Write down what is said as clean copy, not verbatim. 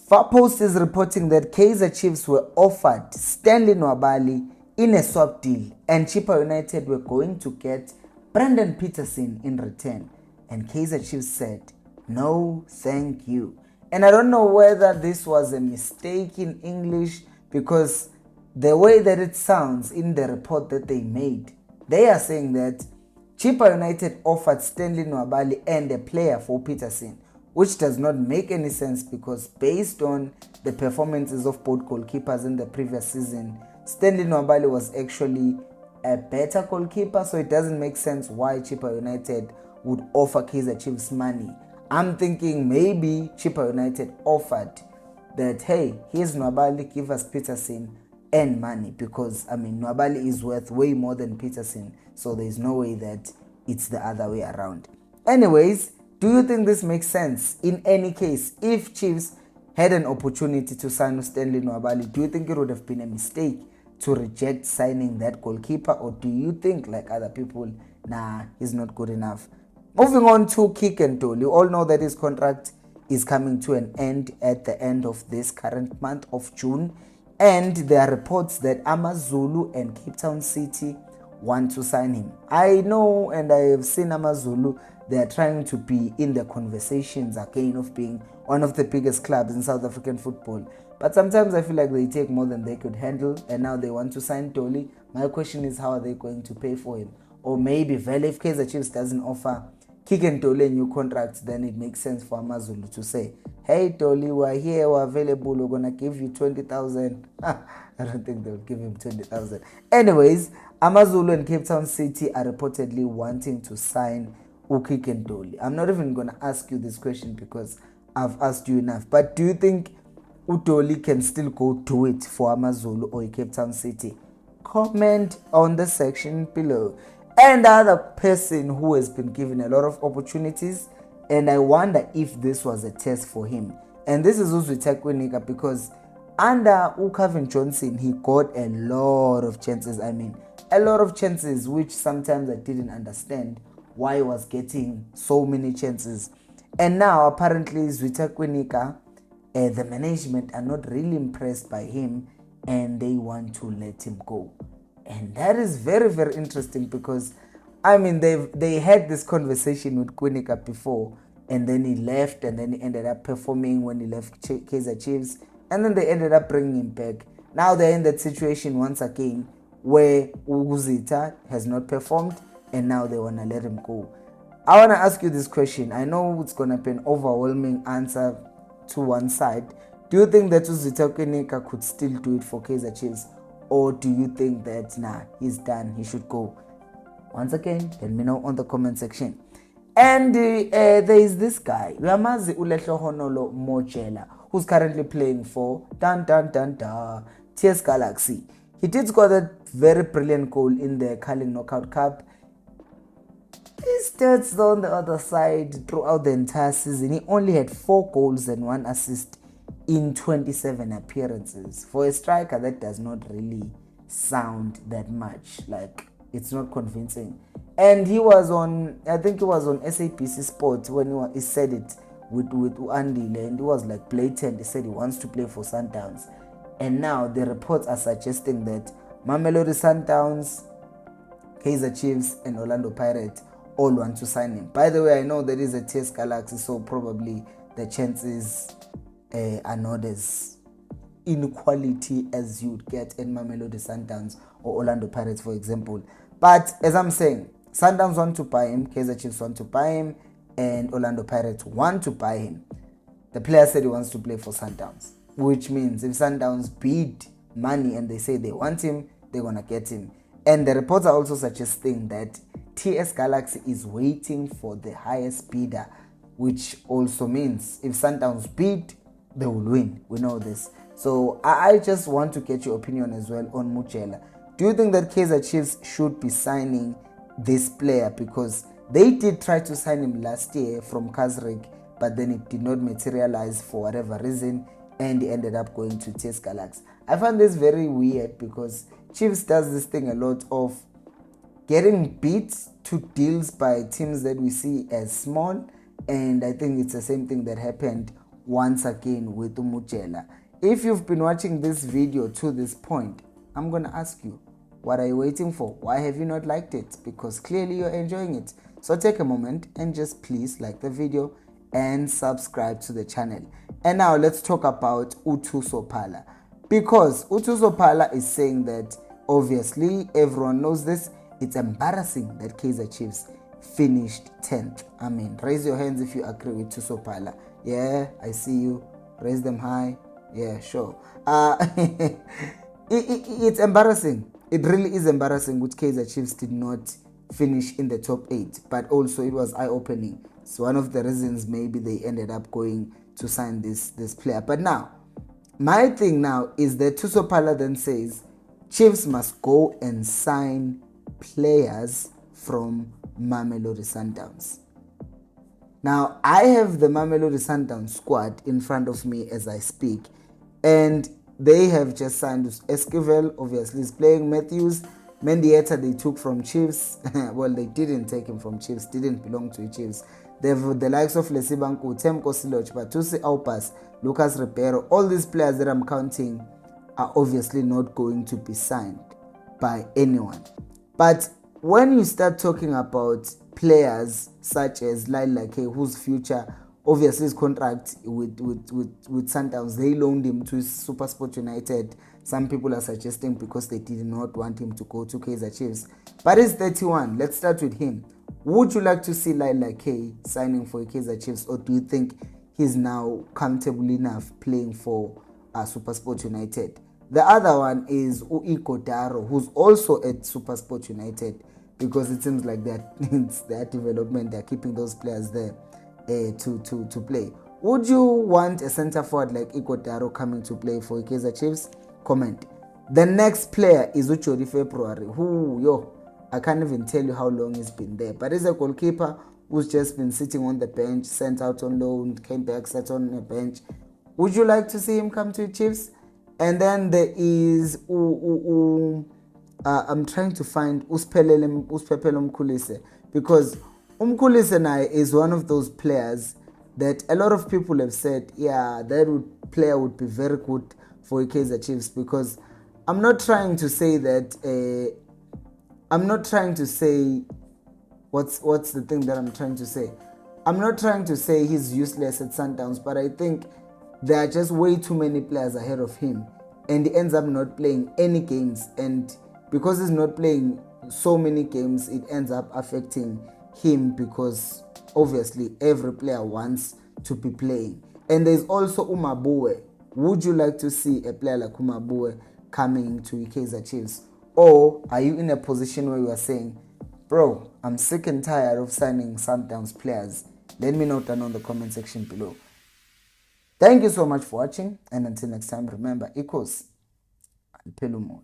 Far Post is reporting that Kaizer Chiefs were offered Stanley Nwabali in a swap deal, and Chippa United were going to get Brendan Peterson in return. And Kaizer Chiefs said, no, thank you. And I don't know whether this was a mistake in English, because the way that it sounds in the report that they made, they are saying that Chippa United offered Stanley Nwabali and a player for Peterson, which does not make any sense, because based on the performances of both goalkeepers in the previous season, Stanley Nwabali was actually a better goalkeeper, so it doesn't make sense why Chippa United would offer Kaizer Chiefs money. I'm thinking maybe Chippa United offered that, hey, here's Nwabali, give us Peterson and money, because Nwabali is worth way more than Peterson, so there's no way that it's the other way around. Anyways, do you think this makes sense? In any case, if Chiefs had an opportunity to sign Stanley Nwabali, do you think it would have been a mistake to reject signing that goalkeeper, or do you think, like other people, nah, he's not good enough? Moving on to Kick and Dolly. You all know that his contract is coming to an end at the end of this current month of June, and there are reports that AmaZulu and Cape Town City want to sign him. I know, and I have seen AmaZulu, they are trying to be in the conversations again of being one of the biggest clubs in South African football. But sometimes I feel like they take more than they could handle, and now they want to sign Dolly. My question is, how are they going to pay for him? Or maybe, if Kaizer Chiefs doesn't offer Kick and Dolly a new contract, then it makes sense for AmaZulu to say, hey Dolly, we're here, we're available, we're gonna give you 20,000. I don't think they'll give him 20,000. Anyways, AmaZulu and Cape Town City are reportedly wanting to sign Kick and Dolly. I'm not even gonna ask you this question because I've asked you enough. But do you think Dolly can still go do it for AmaZulu or Cape Town City? Comment on the section below. And the other person who has been given a lot of opportunities, and I wonder if this was a test for him, and this is Uzwita Kwinika, because under Calvin Johnson, he got a lot of chances. A lot of chances, which sometimes I didn't understand why he was getting so many chances. And now apparently Zwita Kwinika, the management are not really impressed by him, and they want to let him go. And that is very, very interesting, because they had this conversation with Kwinika before, and then he left, and then he ended up performing when he left Kaizer Chiefs, and then they ended up bringing him back. Now they're in that situation once again where Uzita has not performed, and now they want to let him go. I want to ask you this question. I know it's going to be an overwhelming answer to one side. Do you think that Uzita Kwinika could still do it for Kaizer Chiefs? Or do you think that, nah, he's done, he should go? Once again, let me know on the comment section. And there is this guy, Mojela, who's currently playing for TS Galaxy. He did score that very brilliant goal in the Carling Knockout Cup. His stats on the other side throughout the entire season, he only had 4 goals and 1 assist in 27 appearances. For a striker, that does not really sound that much. Like, it's not convincing. And he was on, I think he was on SABC Sports when he said it with Andile, and it was like blatant. He said he wants to play for Sundowns. And now the reports are suggesting that Mamelodi Sundowns, Kaizer Chiefs, and Orlando Pirates all want to sign him. By the way, I know there is a TS Galaxy, so probably the chances are not as inequality as you'd get in Mamelodi Sundowns or Orlando Pirates, for example. But as I'm saying, Sundowns want to buy him, Kaizer Chiefs want to buy him, and Orlando Pirates want to buy him. The player said he wants to play for Sundowns, which means if Sundowns bid money and they say they want him, they're going to get him. And the reports are also suggesting that TS Galaxy is waiting for the highest bidder, which also means if Sundowns bid, they will win. We know this. So I just want to get your opinion as well on Mojela. Do you think that Kaizer Chiefs should be signing this player? Because they did try to sign him last year from Kaizer, but then it did not materialize for whatever reason, and he ended up going to TS Galaxy. I find this very weird, because Chiefs does this thing a lot of getting beat to deals by teams that we see as small, and I think it's the same thing that happened once again with Mojela. If you've been watching this video to this point, I'm going to ask you, what are you waiting for? Why have you not liked it? Because clearly you're enjoying it. So take a moment and just please like the video and subscribe to the channel. And now let's talk about Utusopala. Because Utusopala is saying that, obviously everyone knows this, it's embarrassing that Kaizer Chiefs finished 10th. I mean, raise your hands if you agree with Tusopala. Yeah, I see you. Raise them high. Yeah, sure. It's embarrassing. It really is embarrassing which Kaizer Chiefs did not finish in the top 8. But also it was eye-opening. So one of the reasons maybe they ended up going to sign this player. But now, my thing now is that Tusopala then says Chiefs must go and sign players from Mamelodi Sundowns. Now, I have the Mamelodi Sundowns squad in front of me as I speak, and they have just signed Esquivel, obviously is playing. Matthews, Mendieta they took from Chiefs. Well, they didn't take him from Chiefs, didn't belong to Chiefs. They have the likes of Lesibanku, Temko Siloch, Batusi Aupas, Lucas Ribeiro. All these players that I'm counting are obviously not going to be signed by anyone. But when you start talking about players such as Laila K, whose future, obviously his contract with Sundowns, they loaned him to SuperSport United. Some people are suggesting because they did not want him to go to Kaizer Chiefs. But he's 31. Let's start with him. Would you like to see Laila K signing for Kaizer Chiefs, or do you think he's now comfortable enough playing for SuperSport United? The other one is Uiko Daro, who's also at SuperSport United, because it seems like that it's their development, they're keeping those players there to play. Would you want a centre forward like Uiko Daro coming to play for Kaizer Chiefs? Comment. The next player is Uchori February, who, I can't even tell you how long he's been there, but he's a goalkeeper who's just been sitting on the bench, sent out on loan, came back, sat on the bench. Would you like to see him come to Chiefs? And then there is I'm trying to find Uspepelo Mkhulise, because Mkhulise is one of those players that a lot of people have said, yeah, player would be very good for Kaizer Chiefs, because I'm not trying to say that I'm not trying to say what's the thing that I'm trying to say. I'm not trying to say he's useless at Sundowns, but I think there are just way too many players ahead of him, and he ends up not playing any games, and because he's not playing so many games, it ends up affecting him, because obviously every player wants to be playing. And there's also Umabue. Would you like to see a player like Umabue coming to Kaizer Chiefs? Or are you in a position where you are saying, bro, I'm sick and tired of signing Sundowns players? Let me know down on the comment section below. Thank you so much for watching, and until next time, remember, Khosi, Pelumo.